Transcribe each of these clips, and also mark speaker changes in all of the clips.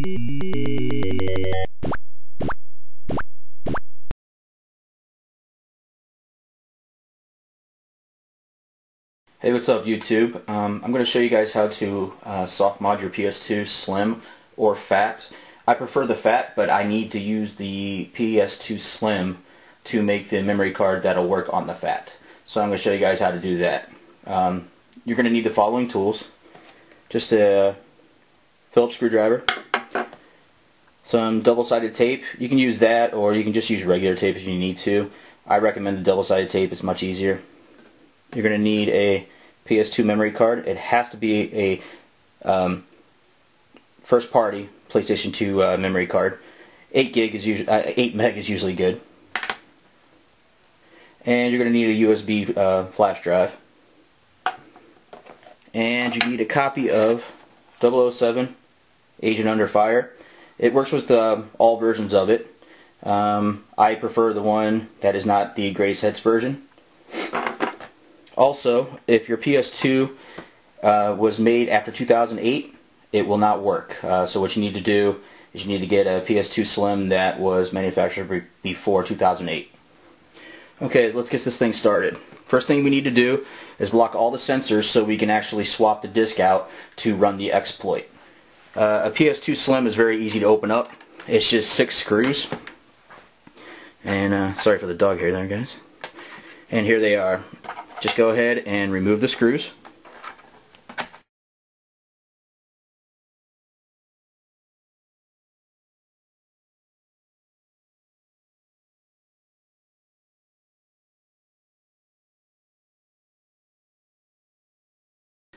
Speaker 1: Hey, what's up YouTube? I'm going to show you guys how to soft mod your PS2 Slim or Fat. I prefer the Fat, but I need to use the PS2 Slim to make the memory card that'll work on the Fat. So I'm going to show you guys how to do that. You're going to need the following tools. Just a Phillips screwdriver, some double-sided tape. You can use that, or you can just use regular tape if you need to. I recommend the double-sided tape. It's much easier. You're going to need a PS2 memory card. It has to be a first party PlayStation 2 memory card. 8 meg is usually good. And you're going to need a USB flash drive. And you need a copy of 007 Agent Under Fire. It works with all versions of it. I prefer the one that is not the greatest hits version. Also, if your PS2 was made after 2008, it will not work. So what you need to do is you need to get a PS2 Slim that was manufactured before 2008. Okay, let's get this thing started. First thing we need to do is block all the sensors so we can actually swap the disk out to run the exploit. A PS2 Slim is very easy to open up. It's just 6 screws. And sorry for the dog hair there, guys. And here they are. Just go ahead and remove the screws.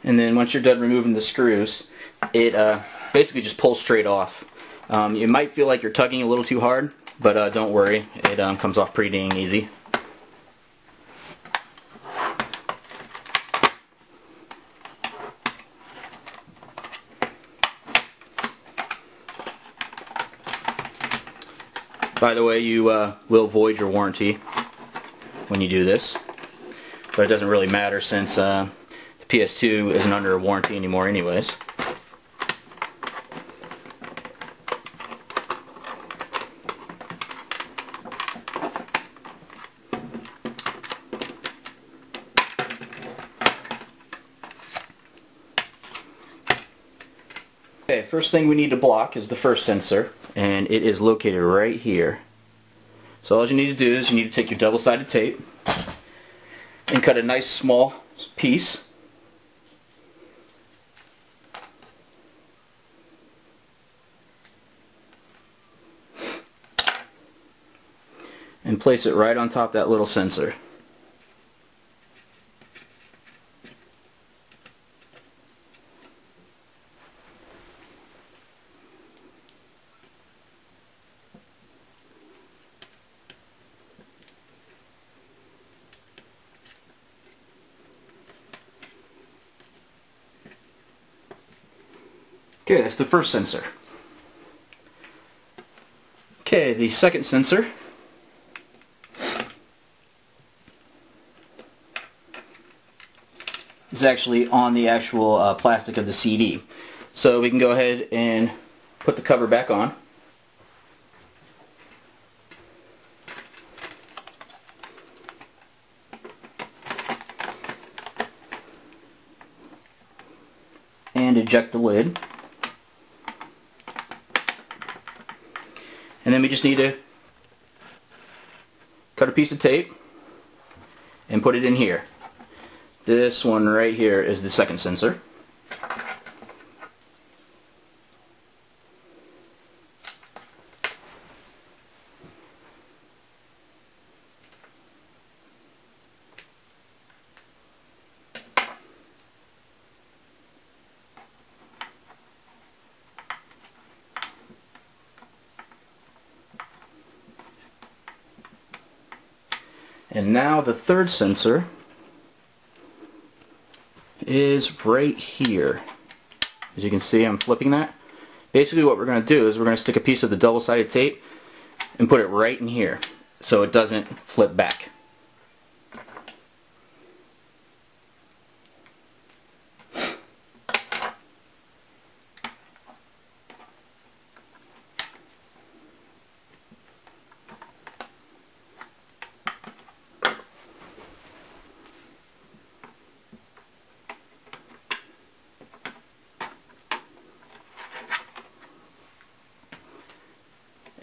Speaker 1: And then once you're done removing the screws, it basically just pulls straight off. You might feel like you're tugging a little too hard, but don't worry, it comes off pretty dang easy. By the way, you will void your warranty when you do this, but it doesn't really matter since the PS2 isn't under a warranty anymore anyways. Okay, first thing we need to block is the first sensor, and it is located right here. So all you need to do is you need to take your double-sided tape and cut a nice small piece. And place it right on top of that little sensor. Okay, that's the first sensor. Okay, the second sensor is actually on the actual plastic of the CD. So we can go ahead and put the cover back on. And eject the lid. And then we just need to cut a piece of tape and put it in here. This one right here is the second sensor. And now the third sensor is right here. As you can see, I'm flipping that. Basically what we're going to do is we're going to stick a piece of the double-sided tape and put it right in here so it doesn't flip back.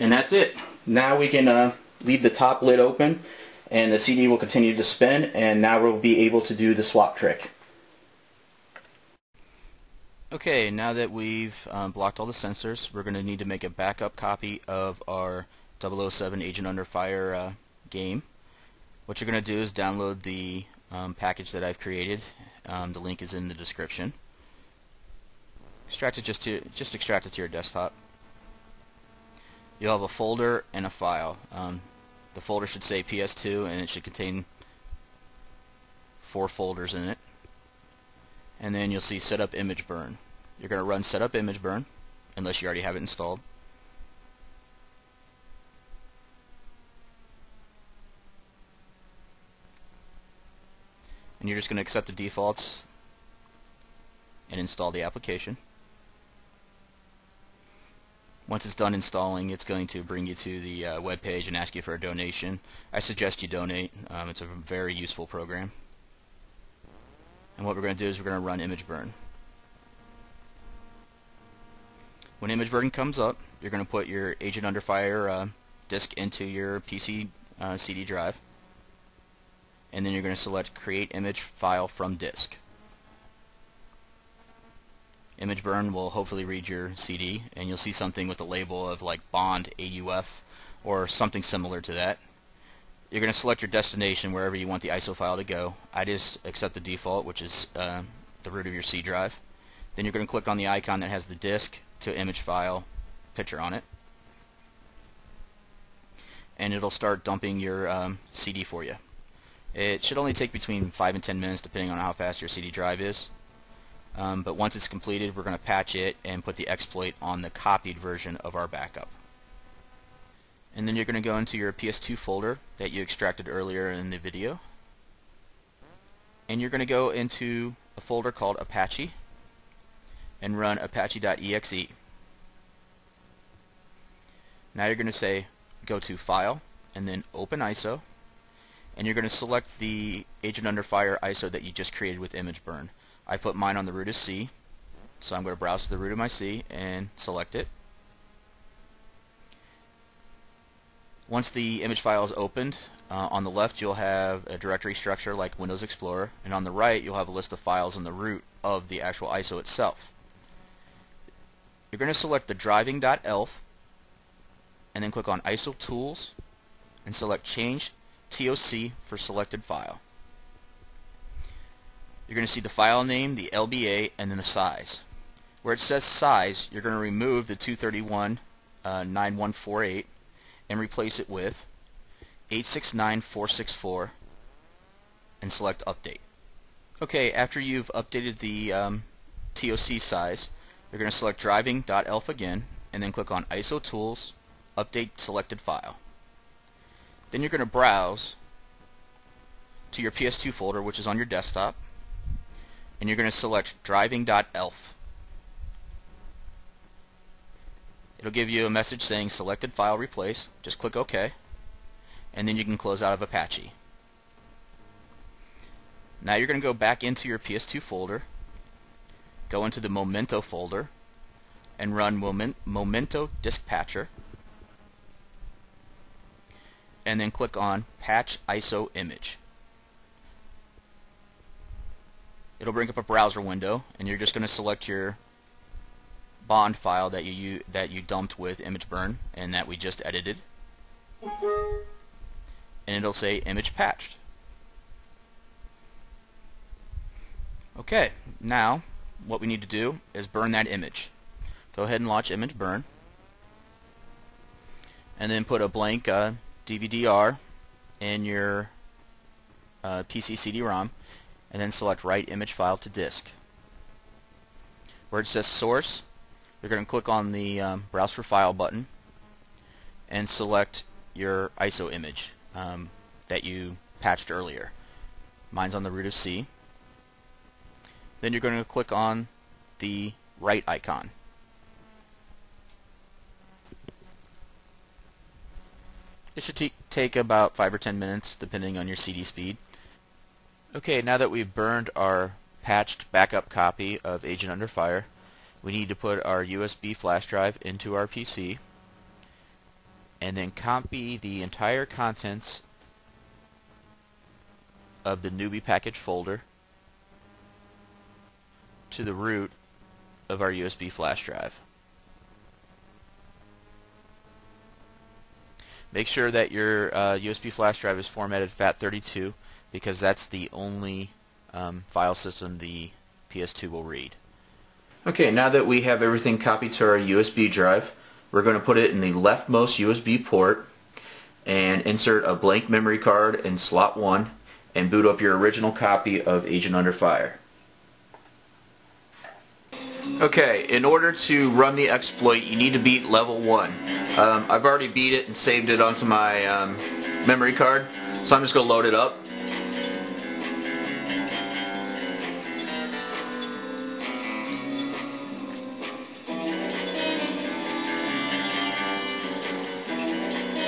Speaker 1: And that's it. Now we can leave the top lid open and the CD will continue to spin, and now we'll be able to do the swap trick. Okay, now that we've blocked all the sensors, we're going to need to make a backup copy of our 007 Agent Under Fire game. What you're going to do is download the package that I've created. The link is in the description. Extract it just extract it to your desktop. You'll have a folder and a file. The folder should say PS2 and it should contain 4 folders in it. And then you'll see Setup Image Burn. You're going to run Setup Image Burn unless you already have it installed. And you're just going to accept the defaults and install the application. Once it's done installing, it's going to bring you to the web page and ask you for a donation. I suggest you donate. It's a very useful program. And what we're going to do is we're going to run Image Burn. When Image Burn comes up, you're going to put your Agent Under Fire disk into your PC CD drive. And then you're going to select Create Image File from Disk. Image Burn will hopefully read your CD, and you'll see something with a label of like Bond AUF or something similar to that. You're going to select your destination wherever you want the ISO file to go. I just accept the default, which is the root of your C drive. Then you're going to click on the icon that has the disk to image file picture on it, and it'll start dumping your CD for you. It should only take between 5 and 10 minutes depending on how fast your CD drive is. But once it's completed, we're going to patch it and put the exploit on the copied version of our backup. And then you're going to go into your PS2 folder that you extracted earlier in the video. And you're going to go into a folder called Apache and run apache.exe. Now you're going to say go to File and then Open ISO. And you're going to select the Agent Under Fire ISO that you just created with Image Burn. I put mine on the root as C, so I'm going to browse to the root of my C and select it. Once the image file is opened, on the left you'll have a directory structure like Windows Explorer, and on the right you'll have a list of files in the root of the actual ISO itself. You're going to select the driving.elf and then click on ISO Tools and select Change TOC for selected file. You're going to see the file name, the LBA, and then the size. Where it says size, you're going to remove the 231.9148 and replace it with 869.464 and select Update. Okay, after you've updated the TOC size, you're going to select driving.elf again and then click on ISO Tools, Update Selected File. Then you're going to browse to your PS2 folder, which is on your desktop, and you're going to select driving.elf. It'll give you a message saying selected file replace. Just click OK, and then you can close out of Apache. Now you're going to go back into your PS2 folder, go into the Momento folder, and run Momento Disk Patcher, and then click on Patch ISO Image. It'll bring up a browser window, and you're just going to select your Bond file that you dumped with Image Burn and that we just edited, and it'll say Image Patched. Okay, now what we need to do is burn that image. Go ahead and launch Image Burn, and then put a blank DVD-R in your PC CD-ROM, and then select Write Image File to Disk. Where it says Source, you're going to click on the Browse for File button and select your ISO image that you patched earlier. Mine's on the root of C. Then you're going to click on the Write icon. It should take about 5 or 10 minutes depending on your CD speed. Okay, now that we've burned our patched backup copy of Agent Under Fire, we need to put our USB flash drive into our PC.
Speaker 2: and then copy the entire contents of the newbie package folder to the root of our USB flash drive. Make sure that your USB flash drive is formatted FAT32 because that's the only file system the PS2 will read.
Speaker 1: Okay, now that we have everything copied to our USB drive, we're going to put it in the leftmost USB port and insert a blank memory card in slot 1 and boot up your original copy of Agent Under Fire. Okay, in order to run the exploit, you need to beat level 1. I've already beat it and saved it onto my memory card, so I'm just going to load it up.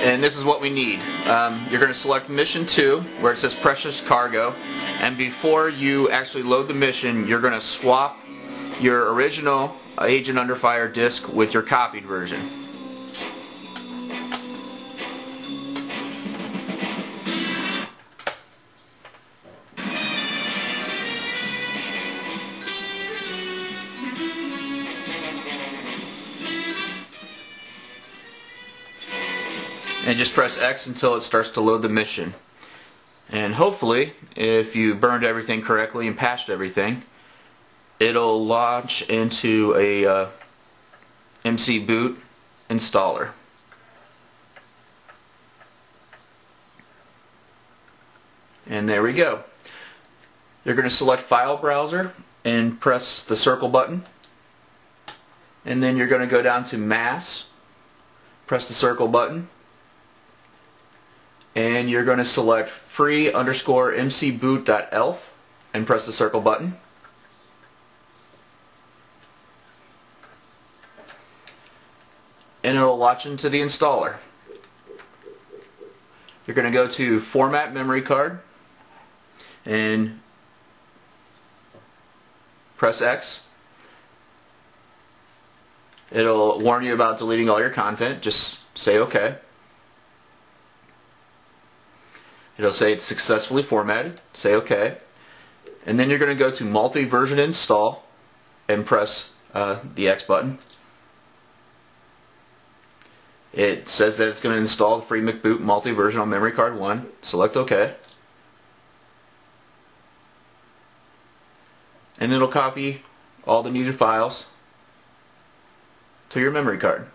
Speaker 1: And this is what we need. You're going to select Mission 2, where it says Precious Cargo, and before you actually load the mission, you're going to swap your original Agent Under Fire disc with your copied version. And just press X until it starts to load the mission. And hopefully, if you burned everything correctly and patched everything, it'll launch into a MC boot installer. And there we go. You're going to select File Browser and press the circle button. And then you're going to go down to Mass, press the circle button, and you're going to select free_mcboot.elf and press the circle button. And it'll launch into the installer. You're going to go to Format Memory Card and press X. It'll warn you about deleting all your content. Just say OK. It'll say it's successfully formatted. Say OK. And then you're going to go to Multi-Version Install and press the X button. It says that it's going to install the free McBoot multi-version on memory card 1. Select OK. And it'll copy all the needed files to your memory card.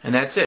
Speaker 1: And that's it.